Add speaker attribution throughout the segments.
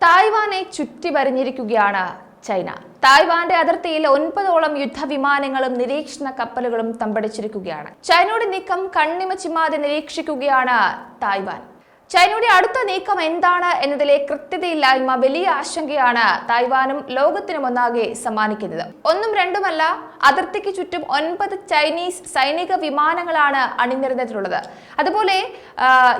Speaker 1: തായ്വാനെ ചുറ്റിവരിഞ്ഞിരിക്കുകയാണ് China. തായ്വാന്റെ അതിർത്തിയിൽ 9ഓളം യുദ്ധവിമാനങ്ങളും നിരീക്ഷണ കപ്പലുകളും തമ്പടിച്ചിരിക്കുകയാണ്. ചൈനയുടെ നീക്കം കണ്ണിമ ചിമ്മാതെ നിരീക്ഷിക്കുകയാണ് തായ്വാൻ. ചൈനയുടെ അടുത്ത നീക്കം എന്താണ് എന്നതിലെ കൃത്യതയില്ലായ്മ വലിയ ആശങ്കയാണ് തായ്വാനും ലോകത്തിനും ഒന്നാകെ സമ്മാനിക്കുന്നത്. ഒന്നും രണ്ടുമല്ല, അതിർത്തിക്ക് ചുറ്റും 9 ചൈനീസ് സൈനിക വിമാനങ്ങളാണ് അണിനിരന്നിട്ടുള്ളത്. അതുപോലെ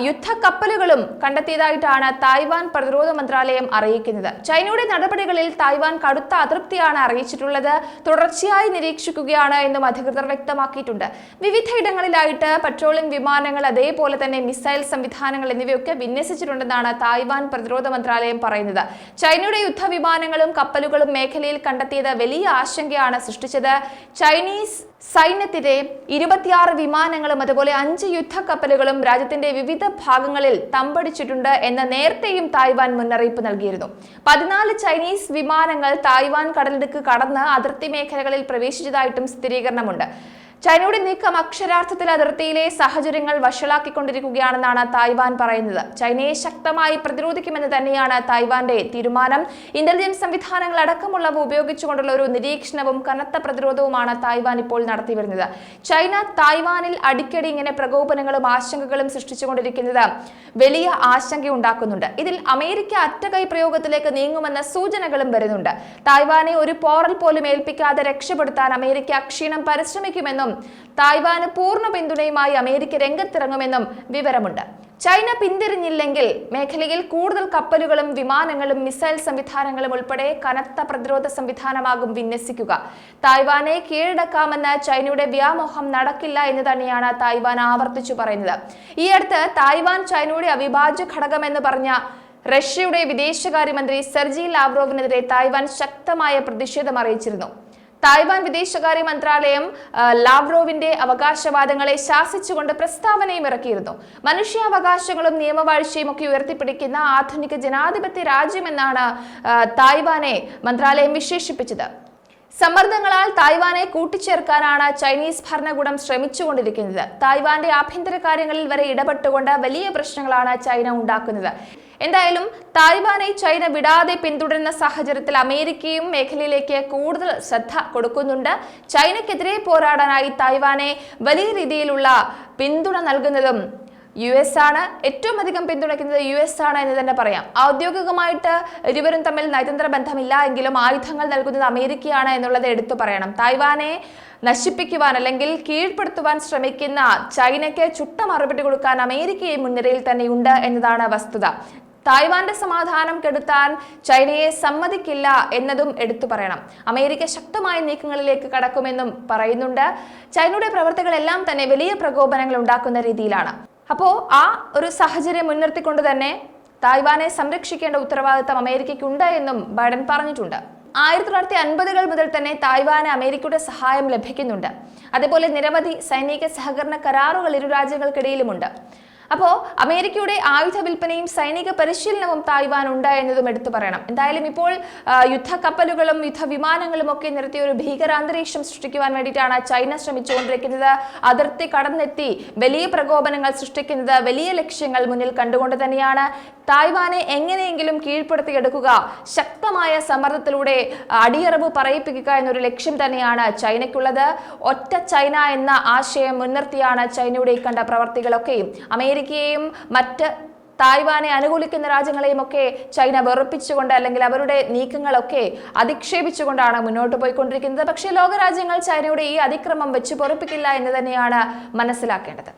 Speaker 1: യുദ്ധക്കപ്പലുകളും കണ്ടെത്തിയതായിട്ടാണ് തായ്വാൻ പ്രതിരോധ മന്ത്രാലയം അറിയിക്കുന്നത്. ചൈനയുടെ നടപടികളിൽ തായ്വാൻ കടുത്ത അതൃപ്തിയാണ് അറിയിച്ചിട്ടുള്ളത്. തുടർച്ചയായി നിരീക്ഷിക്കുകയാണ് എന്നും അധികൃതർ വ്യക്തമാക്കിയിട്ടുണ്ട്. വിവിധയിടങ്ങളിലായിട്ട് പട്രോളിംഗ് വിമാനങ്ങൾ, അതേപോലെ തന്നെ മിസൈൽ സംവിധാനങ്ങൾ എന്നിവയൊക്കെ വിന്യസിച്ചിട്ടുണ്ടെന്നാണ് തായ്വാൻ പ്രതിരോധ മന്ത്രാലയം പറയുന്നത്. ചൈനയുടെ യുദ്ധവിമാനങ്ങളും കപ്പലുകളും മേഖലയിൽ കണ്ടെത്തിയത് വലിയ ആശങ്കയാണ് സൃഷ്ടിച്ചത്. ചൈനീസ് സൈന്യത്തിന്റെ 26 വിമാനങ്ങളും അതുപോലെ 5 യുദ്ധക്കപ്പലുകളും രാജ്യത്തിന്റെ വിവിധ ഭാഗങ്ങളിൽ തമ്പടിച്ചിട്ടുണ്ട് എന്ന് നേരത്തെയും തായ്വാൻ മുന്നറിയിപ്പ് നൽകിയിരുന്നു. 14 ചൈനീസ് വിമാനങ്ങൾ തായ്വാൻ കടലിടുക്ക് കടന്ന് അതിർത്തി മേഖലകളിൽ പ്രവേശിച്ചതായിട്ടും സ്ഥിരീകരണമുണ്ട്. ചൈനയുടെ നീക്കം അക്ഷരാർത്ഥത്തിൽ അതിർത്തിയിലെ സാഹചര്യങ്ങൾ വഷളാക്കിക്കൊണ്ടിരിക്കുകയാണെന്നാണ് തായ്വാൻ പറയുന്നത്. ചൈനയെ ശക്തമായി പ്രതിരോധിക്കുമെന്ന് തന്നെയാണ് തായ്വാന്റെ തീരുമാനം. ഇന്റലിജൻസ് സംവിധാനങ്ങൾ അടക്കമുള്ളവ ഉപയോഗിച്ചുകൊണ്ടുള്ള ഒരു നിരീക്ഷണവും കനത്ത പ്രതിരോധവുമാണ് തായ്വാൻ ഇപ്പോൾ നടത്തിവരുന്നത്. ചൈന തായ്വാനിൽ അടിക്കടി ഇങ്ങനെ പ്രകോപനങ്ങളും ആശങ്കകളും സൃഷ്ടിച്ചുകൊണ്ടിരിക്കുന്നത് വലിയ ആശങ്കയുണ്ടാക്കുന്നുണ്ട്. ഇതിൽ അമേരിക്ക അറ്റകൈ പ്രയോഗത്തിലേക്ക് നീങ്ങുമെന്ന സൂചനകളും വരുന്നുണ്ട്. തായ്വാനെ ഒരു പോറൽ പോലും ഏൽപ്പിക്കാതെ രക്ഷപ്പെടുത്താൻ അമേരിക്ക അക്ഷീണം പരിശ്രമിക്കുമെന്നും തായ്വാന് പൂർണ്ണ പിന്തുണയുമായി അമേരിക്ക രംഗത്തിറങ്ങുമെന്നും വിവരമുണ്ട്. ചൈന പിന്തിരിഞ്ഞില്ലെങ്കിൽ മേഖലയിൽ കൂടുതൽ കപ്പലുകളും വിമാനങ്ങളും മിസൈൽ സംവിധാനങ്ങളും ഉൾപ്പെടെ കനത്ത പ്രതിരോധ സംവിധാനമാകും വിന്യസിക്കുക. തായ്വാനെ കീഴടക്കാമെന്ന് ചൈനയുടെ വ്യാമോഹം നടക്കില്ല എന്ന് തന്നെയാണ് തായ്വാൻ ആവർത്തിച്ചു പറയുന്നത്. ഈ അടുത്ത് തായ്വാൻ ചൈനയുടെ അവിഭാജ്യ ഘടകമെന്ന് പറഞ്ഞ റഷ്യയുടെ വിദേശകാര്യമന്ത്രി സെർജി ലാവ്റോവിനെതിരെ തായ്വാൻ ശക്തമായ പ്രതിഷേധം അറിയിച്ചിരുന്നു. തായ്വാൻ വിദേശകാര്യ മന്ത്രാലയം ലാവ്റോവിന്റെ അവകാശവാദങ്ങളെ ശാസിച്ചുകൊണ്ട് പ്രസ്താവനയും ഇറക്കിയിരുന്നു. മനുഷ്യാവകാശങ്ങളും നിയമവാഴ്ചയും ഒക്കെ ഉയർത്തിപ്പിടിക്കുന്ന ആധുനിക ജനാധിപത്യ രാജ്യമെന്നാണ് തായ്വാനെ മന്ത്രാലയം വിശേഷിപ്പിച്ചത്. സമ്മർദ്ദങ്ങളാൽ തായ്വാനെ കൂട്ടിച്ചേർക്കാനാണ് ചൈനീസ് ഭരണകൂടം ശ്രമിച്ചുകൊണ്ടിരിക്കുന്നത്. തായ്വാന്റെ ആഭ്യന്തര കാര്യങ്ങളിൽ വരെ ഇടപെട്ടുകൊണ്ട് വലിയ പ്രശ്നങ്ങളാണ് ചൈന ഉണ്ടാക്കുന്നത്. എന്തായാലും തായ്വാനെ ചൈന വിടാതെ പിന്തുടരുന്ന സാഹചര്യത്തിൽ അമേരിക്കയും മേഖലയിലേക്ക് കൂടുതൽ ശ്രദ്ധ കൊടുക്കുന്നുണ്ട്. ചൈനയ്ക്കെതിരെ പോരാടാനായി തായ്വാനെ വലിയ രീതിയിലുള്ള പിന്തുണ നൽകുന്നതും US ആണ്. ഏറ്റവും അധികം പിന്തുണയ്ക്കുന്നത് US ആണ് എന്ന് തന്നെ പറയാം. ഔദ്യോഗികമായിട്ട് ഇരുവരും തമ്മിൽ നയതന്ത്ര ബന്ധമില്ല എങ്കിലും ആയുധങ്ങൾ നൽകുന്നത് അമേരിക്കയാണ് എന്നുള്ളത് എടുത്തു പറയണം. തായ്വാനെ നശിപ്പിക്കുവാൻ അല്ലെങ്കിൽ കീഴ്പ്പെടുത്തുവാൻ ശ്രമിക്കുന്ന ചൈനയ്ക്ക് ചുട്ട മറുപടി കൊടുക്കാൻ അമേരിക്കയും മുൻനിരയിൽ തന്നെയുണ്ട് എന്നതാണ് വസ്തുത. തായ്വാന്റെ സമാധാനം കെടുത്താൻ ചൈനയെ സമ്മതിക്കില്ല എന്നതും എടുത്തു പറയണം. അമേരിക്ക ശക്തമായ നീക്കങ്ങളിലേക്ക് കടക്കുമെന്നും പറയുന്നുണ്ട്. ചൈനയുടെ പ്രവർത്തികളെല്ലാം തന്നെ വലിയ പ്രകോപനങ്ങൾ ഉണ്ടാക്കുന്ന രീതിയിലാണ്. അപ്പോൾ ആ ഒരു സാഹചര്യം മുൻനിർത്തിക്കൊണ്ട് തന്നെ തായ്വാനെ സംരക്ഷിക്കേണ്ട ഉത്തരവാദിത്തം അമേരിക്കയ്ക്കുണ്ട് എന്നും ബൈഡൻ പറഞ്ഞിട്ടുണ്ട്. 1950-കൾ മുതൽ തന്നെ തായ്വാന് അമേരിക്കയുടെ സഹായം ലഭിക്കുന്നുണ്ട്. അതേപോലെ നിരവധി സൈനിക സഹകരണ കരാറുകൾ ഇരു രാജ്യങ്ങൾക്കിടയിലുമുണ്ട്. അപ്പോൾ അമേരിക്കയുടെ ആയുധ വിൽപ്പനയും സൈനിക പരിശീലനവും തായ്വാൻ ഉണ്ട് എന്നതും എടുത്തു പറയണം. എന്തായാലും ഇപ്പോൾ യുദ്ധക്കപ്പലുകളും യുദ്ധവിമാനങ്ങളും ഒക്കെ നിർത്തിയ ഒരു ഭീകരാന്തരീക്ഷം സൃഷ്ടിക്കുവാൻ വേണ്ടിയിട്ടാണ് ചൈന ശ്രമിച്ചുകൊണ്ടിരിക്കുന്നത്. അതിർത്തി കടന്നെത്തി വലിയ പ്രകോപനങ്ങൾ സൃഷ്ടിക്കുന്നത് വലിയ ലക്ഷ്യങ്ങൾ മുന്നിൽ കണ്ടുകൊണ്ട് തന്നെയാണ്. തായ്വാനെ എങ്ങനെയെങ്കിലും കീഴ്പ്പെടുത്തിയെടുക്കുക, ശക്തമായ സമ്മർദ്ദത്തിലൂടെ അടിയറവ് പറയിപ്പിക്കുക എന്നൊരു ലക്ഷ്യം തന്നെയാണ് ചൈനയ്ക്കുള്ളത്. ഒറ്റ ചൈന എന്ന ആശയം മുൻനിർത്തിയാണ് ചൈനയുടെ കണ്ട പ്രവർത്തികളൊക്കെയും. അമേരിക്കയെയും മറ്റ് തായ്വാനെ അനുകൂലിക്കുന്ന രാജ്യങ്ങളെയും ഒക്കെ ചൈന വെറുപ്പിച്ചുകൊണ്ട് അല്ലെങ്കിൽ അവരുടെ നീക്കങ്ങളൊക്കെ അധിക്ഷേപിച്ചുകൊണ്ടാണ് മുന്നോട്ട് പോയിക്കൊണ്ടിരിക്കുന്നത്. പക്ഷേ ലോകരാജ്യങ്ങൾ ചൈനയുടെ ഈ അതിക്രമം വെച്ച് പൊറുപ്പിക്കില്ല എന്ന് തന്നെയാണ് മനസ്സിലാക്കേണ്ടത്.